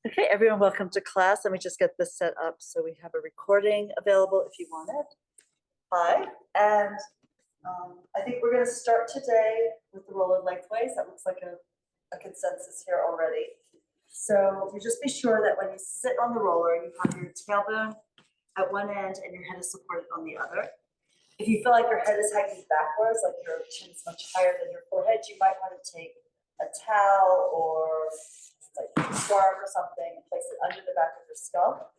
Okay, everyone, welcome to class. Let me just get this set up so we have a recording available if you want it. Hi, and I think we're going to start today with the roller lengthways. That looks like a consensus here already. So you just be sure that when you sit on the roller, you have your tailbone at one end and your head is supported on the other. If you feel like your head is hanging backwards, like your chin is much higher than your forehead, you might want to take a towel or like a scarf or something and place it under the back of your skull.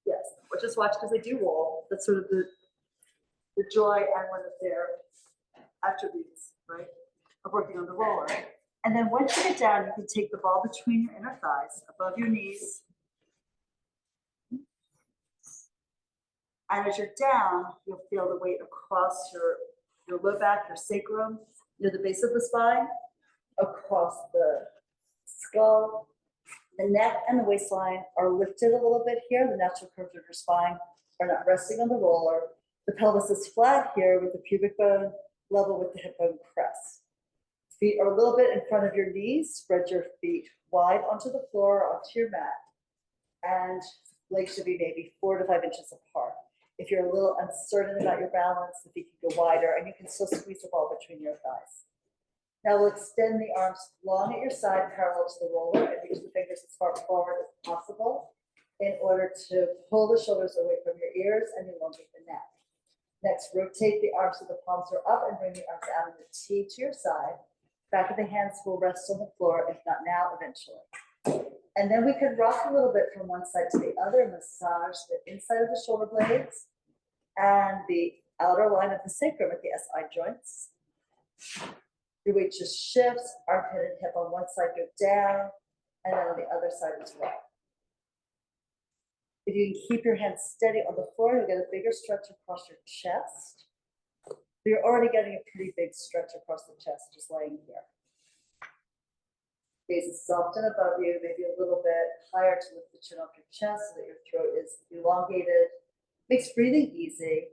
Yes, or just watch because they do roll. That's sort of the joy and one of their attributes, right, of working on the roller. And then once you get down, you can take the ball between your inner thighs, above your knees. And as you're down, you'll feel the weight across your low back, your sacrum, near the base of the spine, across the skull. The neck and the waistline are lifted a little bit here. The natural curves of your spine are not resting on the roller. The pelvis is flat here with the pubic bone level with the hip bone crest. Feet are a little bit in front of your knees. Spread your feet wide onto the floor, onto your mat. And legs should be maybe 4 to 5 inches apart. If you're a little uncertain about your balance, the feet can go wider and you can still squeeze the ball between your thighs. Now we'll extend the arms long at your side, parallel to the roller, and reach the fingers as far forward as possible in order to pull the shoulders away from your ears and elongate the neck. Next, rotate the arms so the palms are up and bring the arms out in the T to your side. Back of the hands will rest on the floor, if not now, eventually. And then we could rock a little bit from one side to the other, massage the inside of the shoulder blades and the outer line of the sacrum at the SI joints. Your weight just shifts, armpit and hip on one side go down, and then on the other side as well. If you can keep your hands steady on the floor, you'll get a bigger stretch across your chest. You're already getting a pretty big stretch across the chest just laying here. Gaze is soft and above you, maybe a little bit higher to lift the chin off your chest so that your throat is elongated. Makes breathing easy.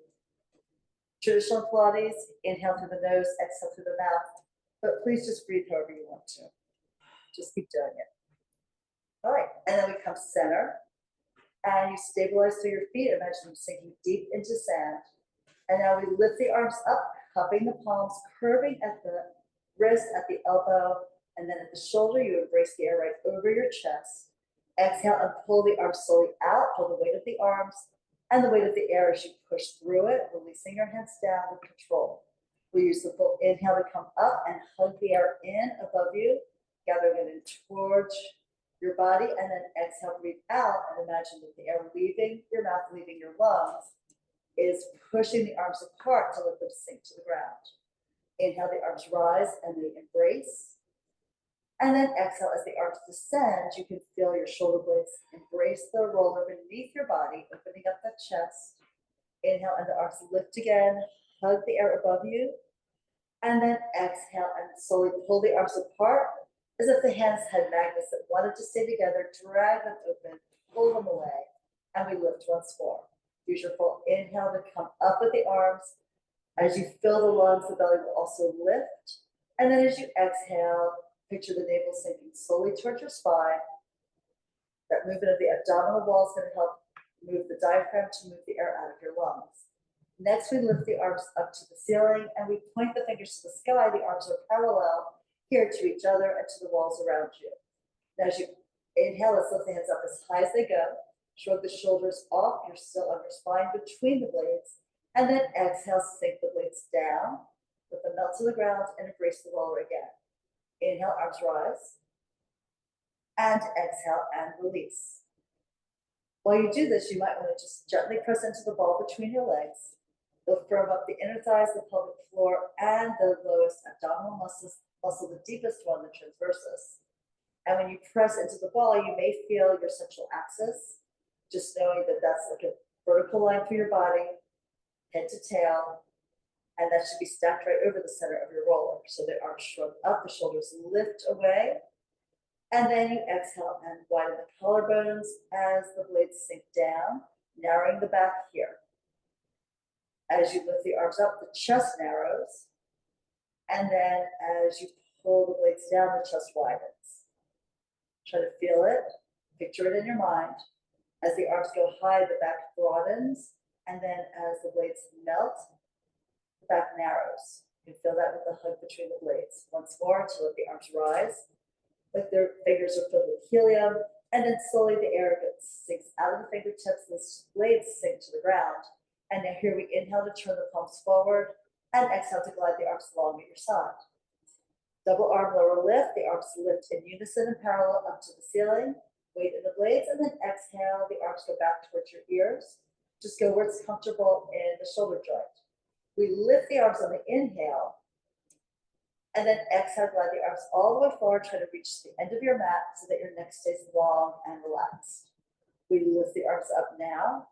Traditional Pilates, inhale through the nose, exhale through the mouth. But please just breathe however you want to. Just keep doing it. All right, and then we come center. And you stabilize through your feet. Imagine you're sinking deep into sand. And now we lift the arms up, cupping the palms, curving at the wrist, at the elbow, and then at the shoulder, you embrace the air right over your chest. Exhale and pull the arms slowly out, pull the weight of the arms and the weight of the air as you push through it, releasing your hands down with control. We use the full inhale to come up and hug the air in above you, gathering it in towards your body, and then exhale, breathe out, and imagine that the air leaving your mouth, leaving your lungs, is pushing the arms apart to let them sink to the ground. Inhale, the arms rise and they embrace. And then exhale, as the arms descend, you can feel your shoulder blades embrace the roller beneath your body, opening up the chest. Inhale, and the arms lift again, hug the air above you. And then exhale and slowly pull the arms apart as if the hands had magnets that wanted to stay together. Drag them open, pull them away, and we lift once more. Use your full inhale to come up with the arms. As you fill the lungs, the belly will also lift. And then as you exhale, picture the navel sinking slowly towards your spine. That movement of the abdominal wall is going to help move the diaphragm to move the air out of your lungs. Next, we lift the arms up to the ceiling and we point the fingers to the sky. The arms are parallel here to each other and to the walls around you. Now, as you inhale, let's lift the hands up as high as they go. Shrug the shoulders off. You're still on your spine between the blades. And then exhale, sink the blades down. Let them melt to the ground and embrace the roller again. Inhale, arms rise. And exhale and release. While you do this, you might want to just gently press into the ball between your legs. You'll firm up the inner thighs, the pelvic floor, and the lowest abdominal muscle, the deepest one, the transversus. And when you press into the ball, you may feel your central axis, just knowing that that's like a vertical line through your body, head to tail, and that should be stacked right over the center of your roller. So the arms shrug up, the shoulders lift away, and then you exhale and widen the collarbones as the blades sink down, narrowing the back here. As you lift the arms up, the chest narrows, and then as you pull the blades down, the chest widens. Try to feel it, picture it in your mind. As the arms go high, the back broadens, and then as the blades melt, the back narrows. You can feel that with the hug between the blades. Once more, to let the arms rise, like their fingers are filled with helium, and then slowly the air sinks out of the fingertips, the blades sink to the ground. And now here we inhale to turn the palms forward, and exhale to glide the arms along at your side. Double arm lower lift, the arms lift in unison and parallel up to the ceiling. Weight in the blades, and then exhale, the arms go back towards your ears. Just go where it's comfortable in the shoulder joint. We lift the arms on the inhale, and then exhale, glide the arms all the way forward, try to reach the end of your mat so that your neck stays long and relaxed. We lift the arms up now.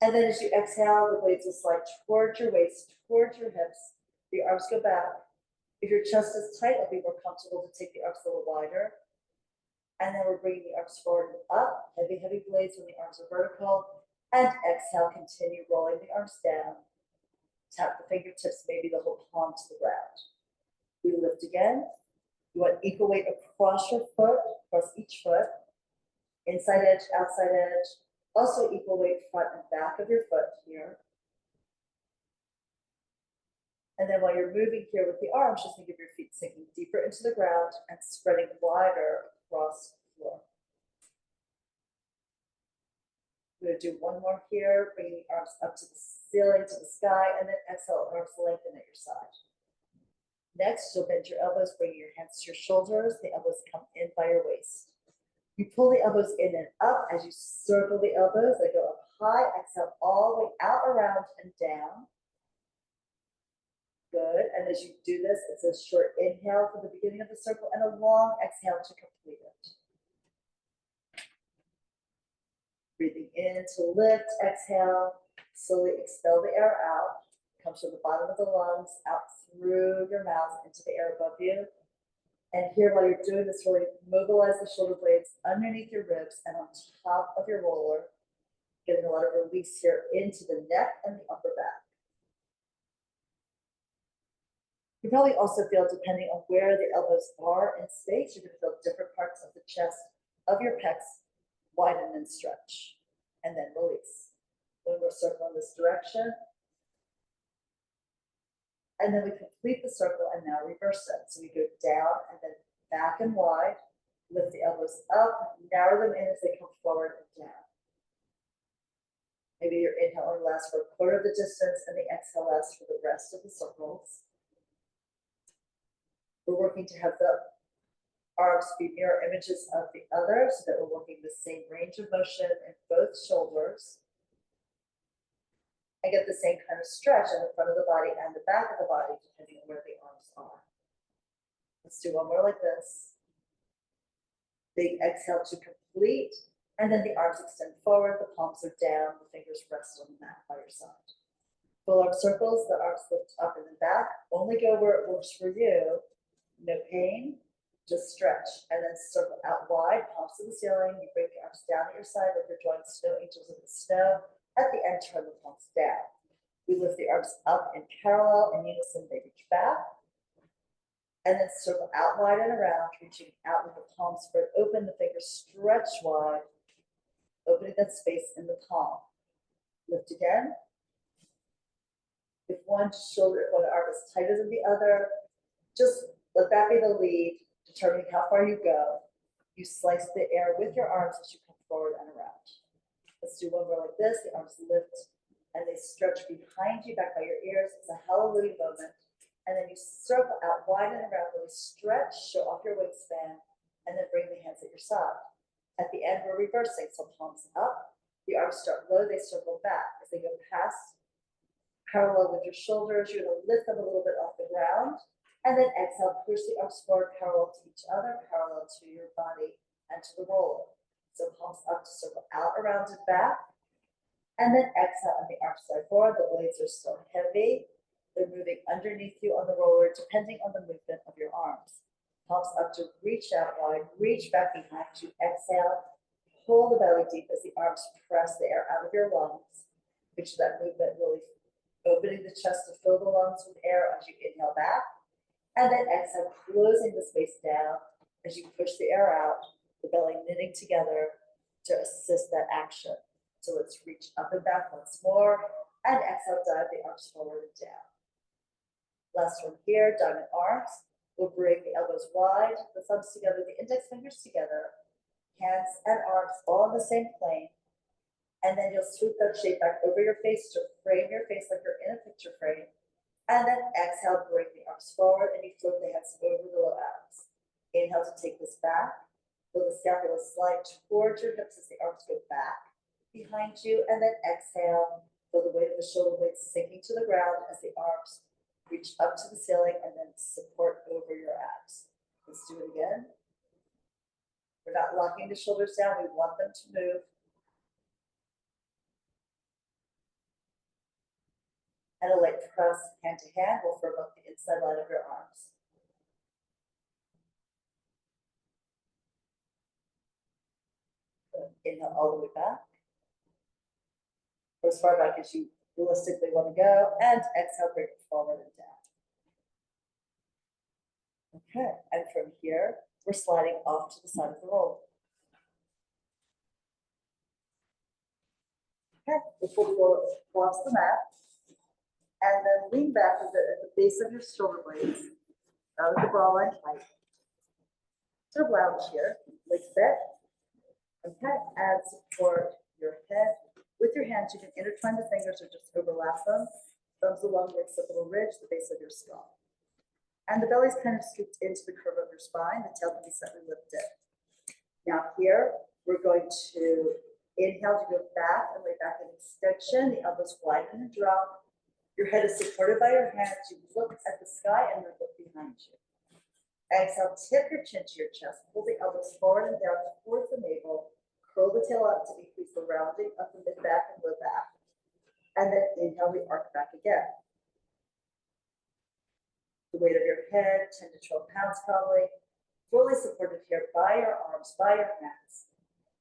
And then as you exhale, the blades will slide towards your waist, towards your hips. The arms go back. If your chest is tight, it'll be more comfortable to take the arms a little wider. And then we're bringing the arms forward and up, heavy, heavy blades when the arms are vertical. And exhale, continue rolling the arms down. Tap the fingertips, maybe the whole palm to the ground. We lift again. You want equal weight across your foot, across each foot. Inside edge, outside edge. Also equal weight front and back of your foot here. And then while you're moving here with the arms, just think of your feet sinking deeper into the ground and spreading wider across the floor. We're going to do one more here, bringing the arms up to the ceiling, to the sky, and then exhale, arms lengthen at your side. Next, you'll bend your elbows, bringing your hands to your shoulders. The elbows come in by your waist. You pull the elbows in and up as you circle the elbows. They go up high, exhale all the way out, around, and down. Good, and as you do this, it's a short inhale for the beginning of the circle and a long exhale to complete it. Breathing in to lift, exhale, slowly expel the air out. Comes from the bottom of the lungs, out through your mouth into the air above you. And here, while you're doing this, really mobilize the shoulder blades underneath your ribs and on top of your roller, getting a lot of release here into the neck and the upper back. You probably also feel, depending on where the elbows are in space, you're going to feel different parts of the chest of your pecs widen and stretch, and then release. One more circle in this direction. And then we complete the circle and now reverse it. So we go down and then back and wide, lift the elbows up, narrow them in as they come forward and down. Maybe your inhale only lasts for a quarter of the distance and the exhale lasts for the rest of the circles. We're working to have the arms be mirror images of the other so that we're working the same range of motion in both shoulders. And get the same kind of stretch in the front of the body and the back of the body, depending on where the arms are. Let's do one more like this. Big exhale to complete, and then the arms extend forward, the palms are down, the fingers rest on the mat by your side. Full arm circles, the arms lift up and then back. Only go where it works for you. No pain, just stretch. And then circle out wide, palms to the ceiling. You bring the arms down at your side like you're drawing snow angels in the snow. At the end, turn the palms down. We lift the arms up in parallel, in unison, they reach back. And then circle out wide and around, reaching out with the palms spread open, the fingers stretch wide, opening that space in the palm. Lift again. If one arm is tighter than the other, just let that be the lead, determining how far you go. You slice the air with your arms as you come forward and around. Let's do one more like this. The arms lift and they stretch behind you, back by your ears. It's a hallelujah moment. And then you circle out wide and around, really stretch, show off your wingspan, and then bring the hands at your side. At the end, we're reversing. So palms up, the arms start low, they circle back. As they go past, parallel with your shoulders, you're going to lift them a little bit off the ground. And then exhale, push the arms forward, parallel to each other, parallel to your body and to the roller. So palms up to circle out, around and back. And then exhale, and the arms slide forward. The blades are still heavy. They're moving underneath you on the roller, depending on the movement of your arms. Palms up to reach out wide, reach back behind you. Exhale, pull the belly deep as the arms press the air out of your lungs. Picture that movement really opening the chest to fill the lungs with air as you inhale back. And then exhale, closing the space down as you push the air out, the belly knitting together to assist that action. So let's reach up and back once more, and exhale, dive the arms forward and down. Last one here, diamond arms. We'll bring the elbows wide, the thumbs together, the index fingers together, hands and arms all on the same plane. And then you'll swoop that shape back over your face to frame your face like you're in a picture frame. And then exhale, bring the arms forward, and you float the hands over the low abs. Inhale to take this back. Feel the scapula slide towards your hips as the arms go back behind you. And then exhale, feel the weight of the shoulder blades sinking to the ground as the arms reach up to the ceiling and then support over your abs. Let's do it again. We're not locking the shoulders down. We want them to move. And a light press hand to hand will firm up the inside line of your arms. Inhale all the way back, or as far back as you realistically want to go, and exhale, bring it forward and down. Okay, and from here, we're sliding off to the side of the roll. Okay, we'll pull the roll across the mat, and then lean back at the base of your shoulder blades, out of the bra line height. Sort of lounge here, legs bent. Okay, and support your head. With your hands, you can intertwine the fingers or just overlap them. Thumbs along the occipital ridge, the base of your skull. And the belly's kind of scooped into the curve of your spine. The tail can be slightly lifted. Now here, we're going to inhale to go back and lay back in extension. The elbows widen and drop. Your head is supported by your hands. You look at the sky and then look behind you. Exhale, tip your chin to your chest. Pull the elbows forward and down towards the navel. Curl the tail up to increase the rounding of the mid-back and low back. And then inhale, we arc back again. The weight of your head, 10 to 12 pounds probably, fully supported here by your arms, by your hands.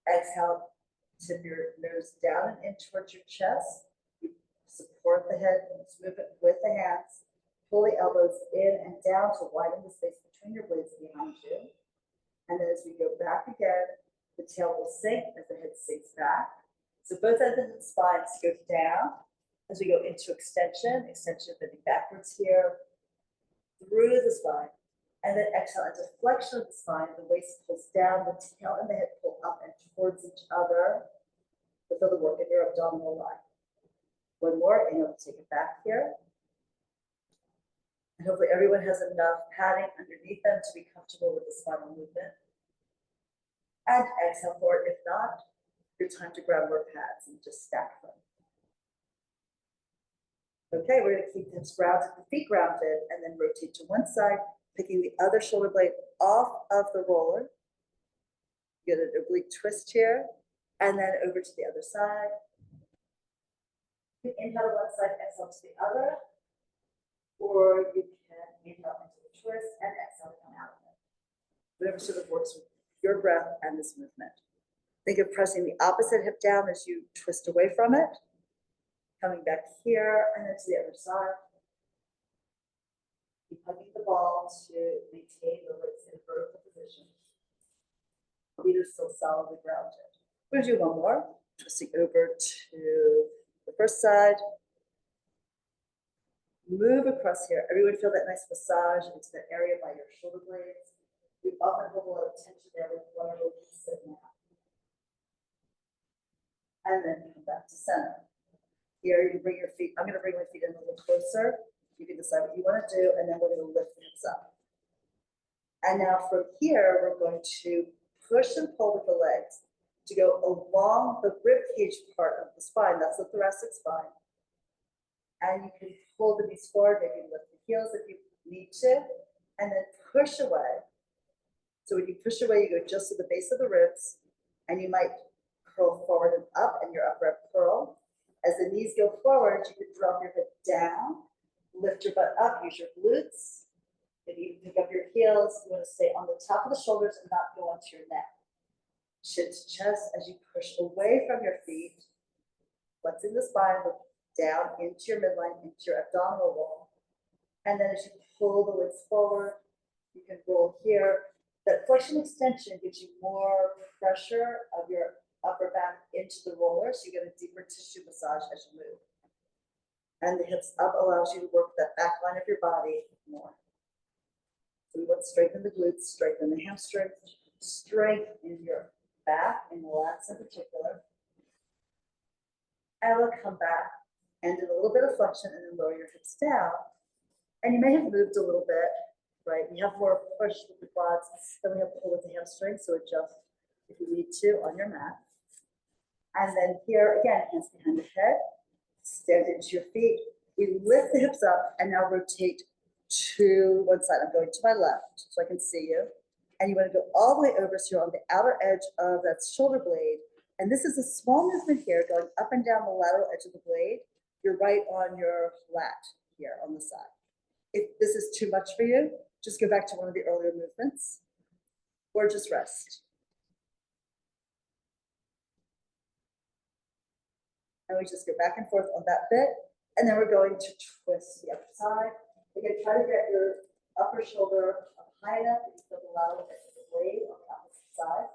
Exhale, tip your nose down and in towards your chest. You support the head, move it with the hands. Pull the elbows in and down to widen the space between your blades behind you. And then as we go back again, the tail will sink as the head sinks back. So both ends of the spine go down as we go into extension, bending backwards here, through the spine. And then exhale into flexion of the spine. The waist pulls down, the tail and the head pull up and towards each other. Feel the work in your abdominal line. One more, inhale to take it back here. And hopefully everyone has enough padding underneath them to be comfortable with the spinal movement. And exhale forward. If not, your time to grab more pads and just stack them. Okay, we're going to keep the hips grounded, the feet grounded, and then rotate to one side, picking the other shoulder blade off of the roller. Get an oblique twist here, and then over to the other side. You can inhale to one side, exhale to the other, or you can inhale into the twist and exhale to come out of it. Whatever sort of works with your breath and this movement. Think of pressing the opposite hip down as you twist away from it. Coming back here and then to the other side. Keep hugging the ball to maintain the legs in vertical position. Feet are still solidly grounded. We're going to do one more. Twisting over to the first side. Move across here. Everyone feel that nice massage into that area by your shoulder blades. We often hold a lot of tension there with whatever we sit now. And then come back to center. Here, you bring your feet, I'm going to bring my feet in a little closer. You can decide what you want to do, and then we're going to lift the hips up. And now from here, we're going to push and pull with the legs to go along the rib cage part of the spine. That's the thoracic spine. And you can pull the knees forward, maybe lift the heels if you need to, and then push away. So when you push away, you go just to the base of the ribs, and you might curl forward and up, and your upper curl. As the knees go forward, you can drop your head down, lift your butt up, use your glutes. Maybe you can pick up your heels. You want to stay on the top of the shoulders and not go onto your neck. Chin to chest as you push away from your feet, flexing the spine, look down into your midline, into your abdominal wall. And then as you pull the legs forward, you can roll here, That flexion extension gives you more pressure of your upper back into the roller, so you get a deeper tissue massage as you move. And the hips up allows you to work that back line of your body more. So we want to strengthen the glutes, strengthen the hamstrings, strengthen your back and lats in particular. And we'll come back and do a little bit of flexion and then lower your hips down. And you may have moved a little bit, right? You have more push with the quads than we have pull with the hamstrings, so adjust if you need to on your mat. And then here again, hands behind the head, stand into your feet. We lift the hips up and now rotate to one side. I'm going to my left so I can see you. And you want to go all the way over so you're on the outer edge of that shoulder blade. And this is a small movement here going up and down the lateral edge of the blade. You're right on your lat here on the side. If this is too much for you, just go back to one of the earlier movements or just rest. And we just go back and forth on that bit. And then we're going to twist the other side. Again, try to get your upper shoulder up high enough that you feel the lateral edge of the blade on the opposite side.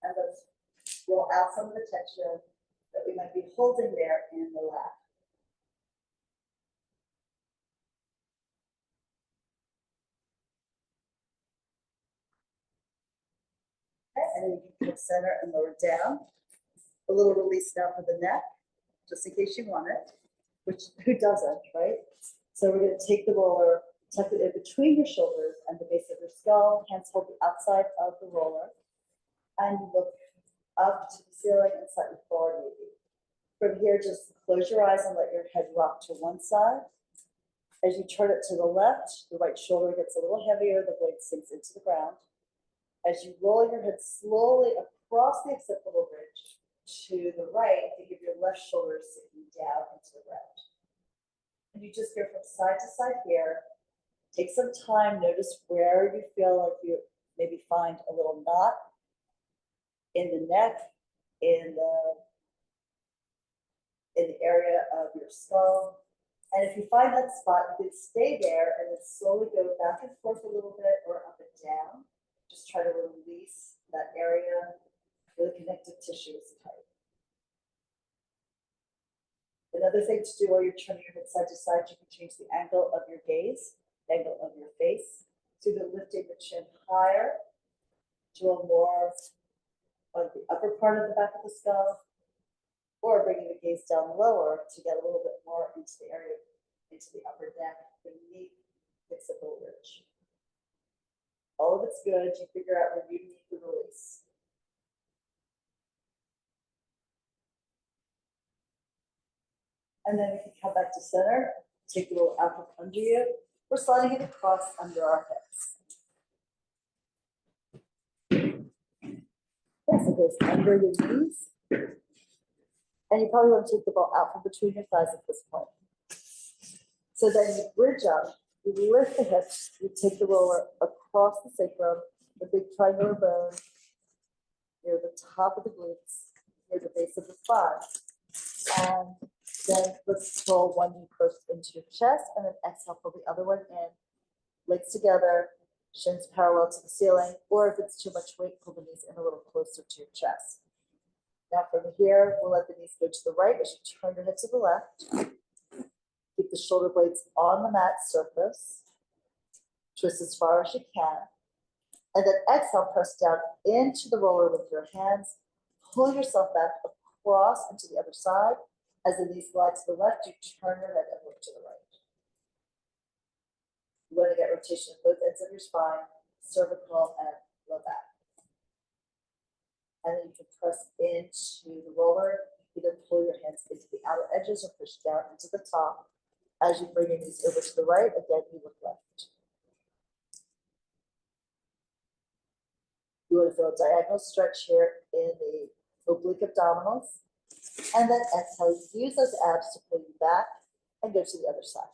And let's roll out some of the tension that we might be holding there in the lat. Okay, and then you can come center and lower down. A little release now for the neck, just in case you want it, which who doesn't, right? So we're going to take the roller, tuck it in between your shoulders and the base of your skull, hands hold the outside of the roller, and you look up to the ceiling and slightly forward maybe. From here, just close your eyes and let your head rock to one side. As you turn it to the left, the right shoulder gets a little heavier, the blade sinks into the ground. As you roll your head slowly across the occipital ridge to the right, think of your left shoulder sinking down into the ground. And you just go from side to side here. Take some time, notice where you feel like you maybe find a little knot in the neck, in the area of your skull. And if you find that spot, you can stay there and then slowly go back and forth a little bit or up and down. Just try to release that area where the connective tissue is tight. Another thing to do while you're turning your head side to side, you can change the angle of your gaze, the angle of your face. So either lifting the chin higher to a more on the upper part of the back of the skull, or bringing the gaze down lower to get a little bit more into the area, into the upper neck beneath the occipital ridge. All of it's good. You figure out where you need the release. And then we can come back to center, take the little apple under you. We're sliding it across under our hips. Yes, it goes under your knees. And you probably want to take the ball out from between your thighs at this point. So then you bridge up, you lift the hips, you take the roller across the sacrum, the big triangular bone, near the top of the glutes, near the base of the spine. And then let's roll one knee first into your chest and then exhale, pull the other one in. Legs together, shins parallel to the ceiling, or if it's too much weight, pull the knees in a little closer to your chest. Now from here, we'll let the knees go to the right as you turn your head to the left. Keep the shoulder blades on the mat surface. Twist as far as you can. And then exhale, press down into the roller with your hands. Pull yourself back across into the other side. As the knees glide to the left, you turn your head and look to the right. You want to get rotation of both ends of your spine, cervical and low back. And then you can press into the roller, either pull your hands into the outer edges or push down into the top. As you bring your knees over to the right, again, you look left. You want to feel a diagonal stretch here in the oblique abdominals. And then exhale, use those abs to pull you back and go to the other side.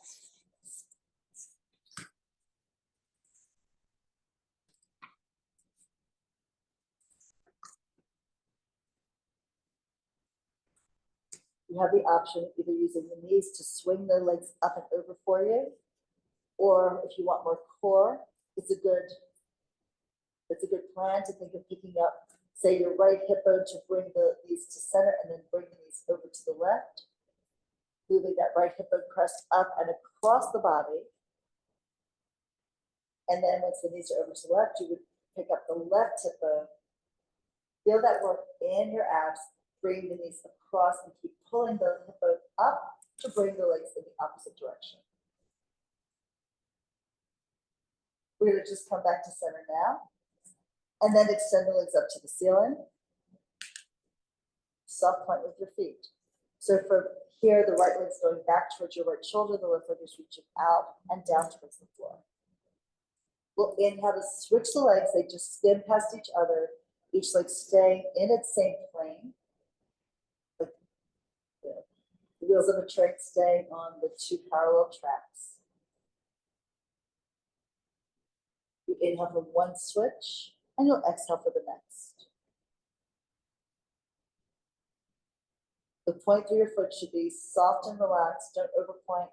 You have the option of either using the knees to swing the legs up and over for you, or if you want more core, it's a good It's a good plan to think of picking up, say, your right hip bone to bring the knees to center and then bring the knees over to the left. Moving that right hip bone crest up and across the body. And then once the knees are over to the left, you would pick up the left hip bone. Feel that work in your abs. Bring the knees across and keep pulling the hip bone up to bring the legs in the opposite direction. We're going to just come back to center now. And then extend the legs up to the ceiling. Soft point with your feet. So from here, the right leg's going back towards your right shoulder, the left leg is reaching out and down towards the floor. We'll inhale to switch the legs. They just spin past each other, each leg staying in its same plane. Like the wheels of a train staying on the two parallel tracks. You inhale for one switch, and you'll exhale for the next. The point through your foot should be soft and relaxed. Don't overpoint.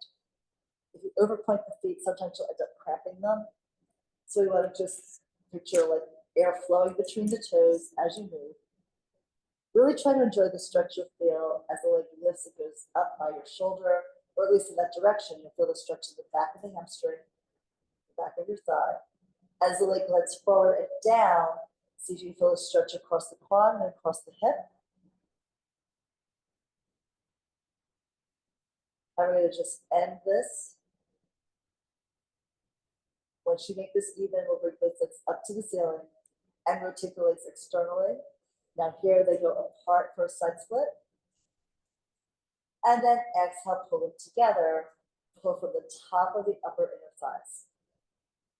If you overpoint the feet, sometimes you'll end up cramping them. So we want to just picture like air flowing between the toes as you move. Really try to enjoy the stretch you'll feel as the leg lifts and goes up by your shoulder, or at least in that direction. You'll feel the stretch in the back of the hamstring, the back of your thigh. As the leg glides forward and down, see if you feel a stretch across the quad and across the hip. I'm going to just end this. Once you make this even, we'll bring both legs up to the ceiling and rotate the legs externally. Now here they go apart for a side split. And then exhale, pull them together. Pull from the top of the upper inner thighs.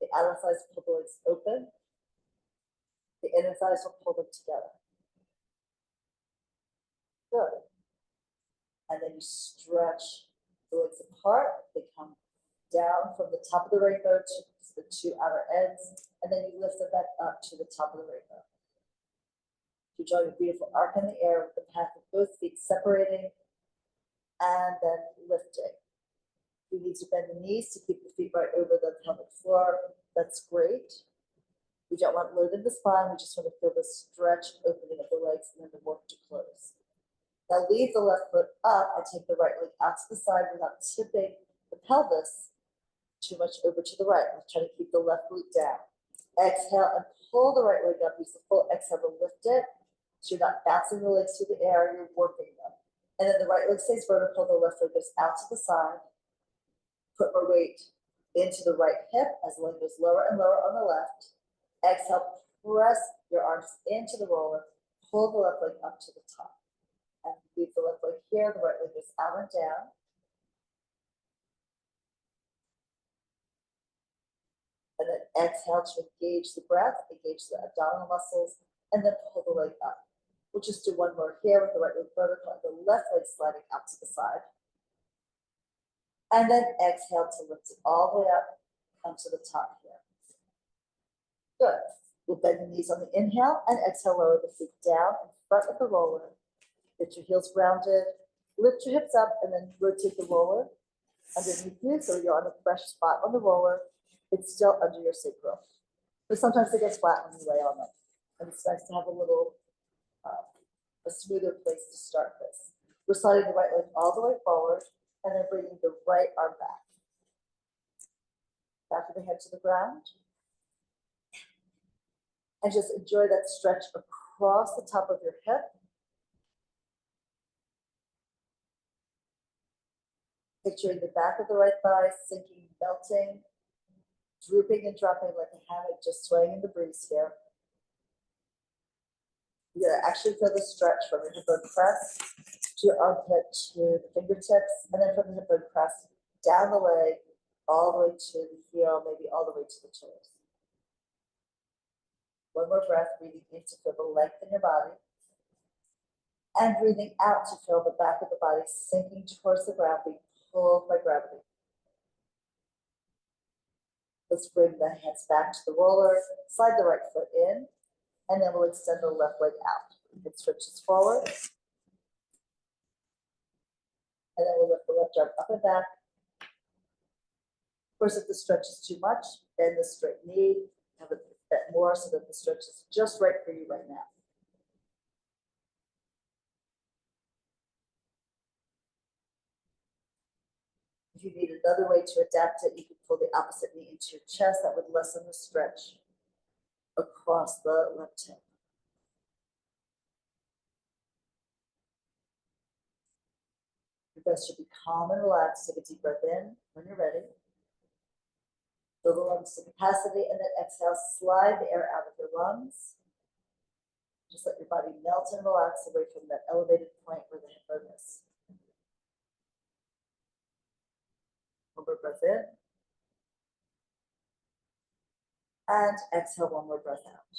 The outer thighs pull the legs open. The inner thighs will pull them together. Good. And then you stretch the legs apart. They come down from the top of the rainbow to the two outer ends, and then you lift them back up to the top of the rainbow. You draw your beautiful arc in the air with the path of both feet separating and then lifting. You need to bend the knees to keep the feet right over the pelvic floor. That's great. We don't want load in the spine. We just want to feel the stretch opening of the legs and then the work to close. Now leave the left foot up and take the right leg out to the side without tipping the pelvis too much over to the right. Let's try to keep the left glute down. Exhale and pull the right leg up. Use the full exhale to lift it. So you're not bouncing the legs through the air, you're working them. And then the right leg stays vertical, the left leg goes out to the side. Put more weight into the right hip as the leg goes lower and lower on the left. Exhale, press your arms into the roller. Pull the left leg up to the top. And leave the left leg here, the right leg goes out and down. And then exhale to engage the breath, engage the abdominal muscles, and then pull the leg up. We'll just do one more here with the right leg vertical and the left leg sliding out to the side. And then exhale to lift it all the way up, come to the top here. Good. We'll bend the knees on the inhale and exhale, lower the feet down in front of the roller. Get your heels grounded, lift your hips up, and then rotate the roller underneath you so you're on a fresh spot on the roller. It's still under your sacrum. But sometimes it gets flat when you lay on them. And it's nice to have a little, a smoother place to start this. We're sliding the right leg all the way forward and then bringing the right arm back. Back of the head to the ground. And just enjoy that stretch across the top of your hip. Picturing the back of the right thigh sinking, melting, drooping and dropping like a hammock, just swaying in the breeze here. You're gonna actually feel the stretch from your hip bone crest to your armpit to the fingertips, and then from the hip bone crest down the leg, all the way to the heel, maybe all the way to the toes. One more breath, breathing in to feel the length in your body, and breathing out to feel the back of the body sinking towards the ground, being pulled by gravity. Let's bring the hands back to the roller, slide the right foot in, and then we'll extend the left leg out. It switches forward. And then we'll lift the left arm up and back. Of course, if the stretch is too much, bend the straight knee, have a bit more so that the stretch is just right for you right now. If you need another way to adapt it, you can pull the opposite knee into your chest. That would lessen the stretch across the left hip. Your breath should be calm and relaxed. Take a deep breath in when you're ready. Fill the lungs to capacity, and then exhale, slide the air out of your lungs. Just let your body melt and relax away from that elevated point where the hip bone is. One more breath in. And exhale, one more breath out.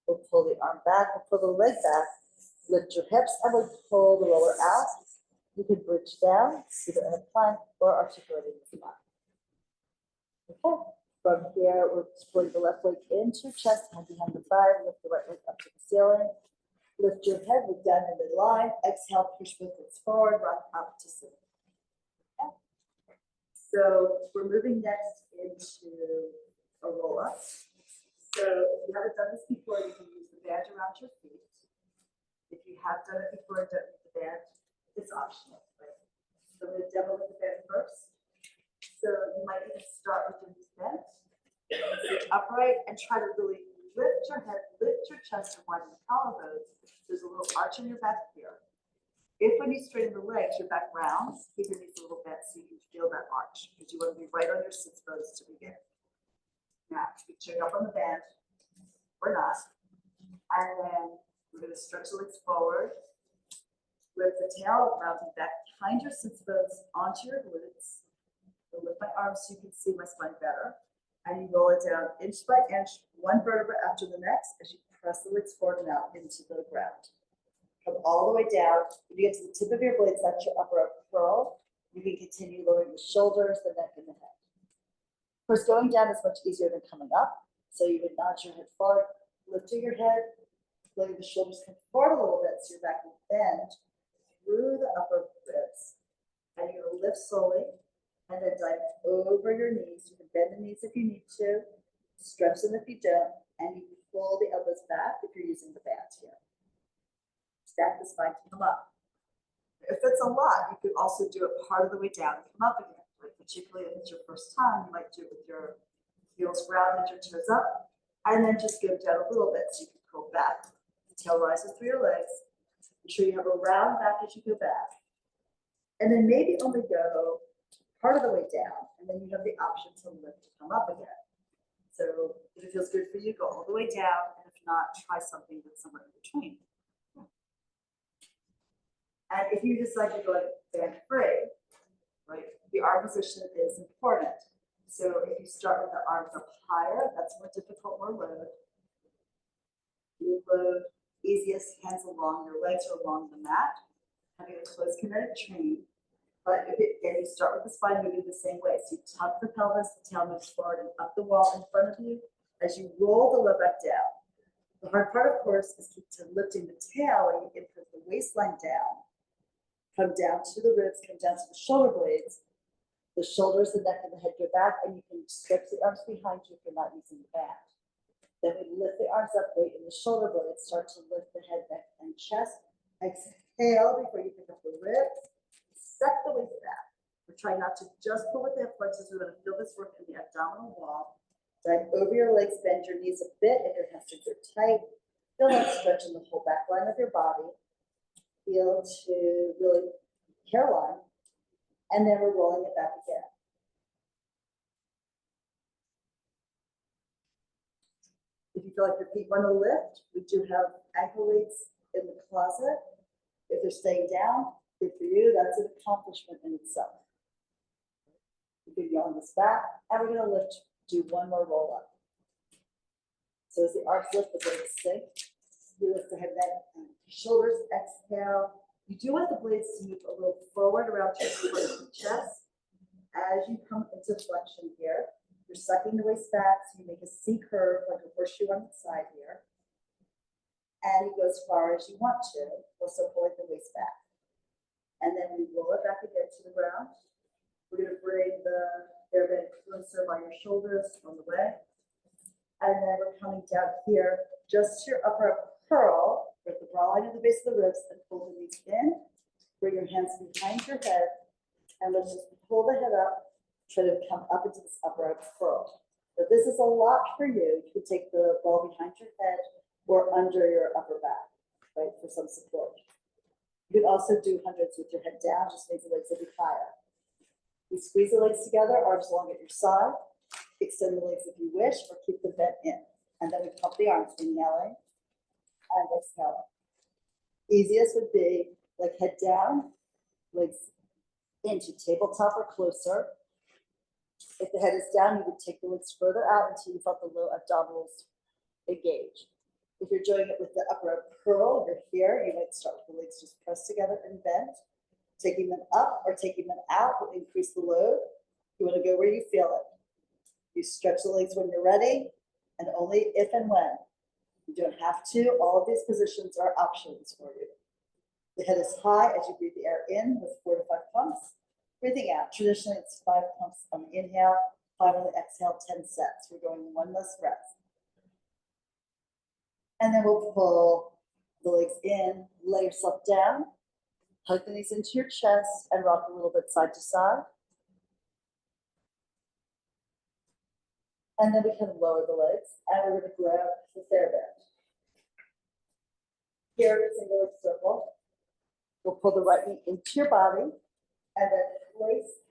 We'll pull the arm back, we'll pull the leg back, lift your hips, and we'll pull the roller out. You can bridge down, either in a plank or articulating the spine. Okay, from here, we're pulling the left leg into your chest, hand behind the thigh, lift the right leg up to the ceiling. Lift your head, look down in midline. Exhale, push both legs forward, rock up to sit. Okay. So we're moving next into a roll up. So if you haven't done this before, you can use the band around your feet. If you have done it before and don't use the band, it's optional. Right? So I'm going to demo with the band first. So you might even start with your knees bent, sit upright, and try to really lift your head, lift your chest, and widen the collarbones. There's a little arch in your back here. If when you straighten the legs, your back rounds, keep your knees a little bent so you can feel that arch, because you want to be right on your sits bones to begin. Now, you can check up on the band or not. And then we're going to stretch the legs forward. Lift the tail, rounding back behind your sits bones onto your glutes. I'll lift my arms so you can see my spine better. And you roll it down inch by inch, one vertebra after the next, as you press the legs forward and out into the ground. Come all the way down. When you get to the tip of your blades, that's your upper curl. You can continue lowering the shoulders, the neck, and the head. Of course, going down is much easier than coming up. So you would nod your head forward, lifting your head, letting the shoulders come forward a little bit so your back will bend through the upper ribs. And you're going to lift slowly and then dive over your knees. You can bend the knees if you need to, stretch them if you don't, and you can pull the elbows back if you're using the band here. Stack the spine to come up. If it's a lot, you could also do it part of the way down and come up again. Like particularly if it's your first time, you might do it with your heels rounded, your toes up, and then just go down a little bit so you can pull back. The tail rises through your legs. Make sure you have a round back as you go back. And then maybe only go part of the way down, and then you have the option to lift to come up again. So if it feels good for you, go all the way down, and if not, try something that's somewhere in between. And if you decide to go band free, right, the arm position is important. So if you start with the arms up higher, that's more difficult, more load. You load easiest, hands along your legs or along the mat, having a close kinetic train. But if you start with the spine moving the same way. So you tuck the pelvis, the tail moves forward and up the wall in front of you as you roll the low back down. The hard part, of course, is lifting the tail, and you can put the waistline down. Come down to the ribs, come down to the shoulder blades, the shoulders, the neck, and the head go back, and you can stretch the arms behind you if you're not using the band. Then we lift the arms up, weight in the shoulder blades, start to lift the head, neck, and chest. Exhale before you pick up the ribs. Set the waist back. We're trying not to just pull with the hip flexors. We're going to feel this work in the abdominal wall. Dive over your legs, bend your knees a bit if your hamstrings are tight. Feel that stretch in the whole back line of your body. Feel to really hairline, and then we're rolling it back again. If you feel like your feet want to lift, we do have ankle weights in the closet. If they're staying down, good for you. That's an accomplishment in itself. You can yawn this back, and we're going to lift, do one more roll up. So as the arms lift, the blades sink. You lift the head, neck, and shoulders. Exhale. You do want the blades to move a little forward around your chest. As you come into flexion here, you're sucking the waist back, so you make a C curve like a horseshoe on the side here. And you go as far as you want to, also pulling the waist back. And then we roll it back again to the ground. We're going to bring the They're getting closer by your shoulders on the way. And then we're coming down here, just to your upper curl, with the bra line at the base of the ribs, and pull the knees in. Bring your hands behind your head, and let's just pull the head up, try to come up into this upper curl. So this is a lot for you. You can take the ball behind your head or under your upper back, right, for some support. You can also do hundreds with your head down, just make the legs a bit higher. You squeeze the legs together, arms long at your side. Extend the legs if you wish, or keep them bent in. And then we pump the arms, inhaling and exhaling. Easiest would be like head down, legs into tabletop or closer. If the head is down, you would take the legs further out until you felt the low abdominals engage. If you're doing it with the upper curl, you're here, you might start with the legs just pressed together and bent. Taking them up or taking them out will increase the load. You want to go where you feel it. You stretch the legs when you're ready, and only if and when. You don't have to. All of these positions are options for you. The head is high as you breathe the air in with 4 to 5 pumps. Breathing out, traditionally it's 5 pumps on the inhale, 5 on the exhale, 10 sets. We're going one less breath. And then we'll pull the legs in, lay yourself down, hug the knees into your chest, and rock a little bit side to side. And then we can lower the legs, and we're going to grab the fair bend. Here is a single leg circle. We'll pull the right knee into your body, and then place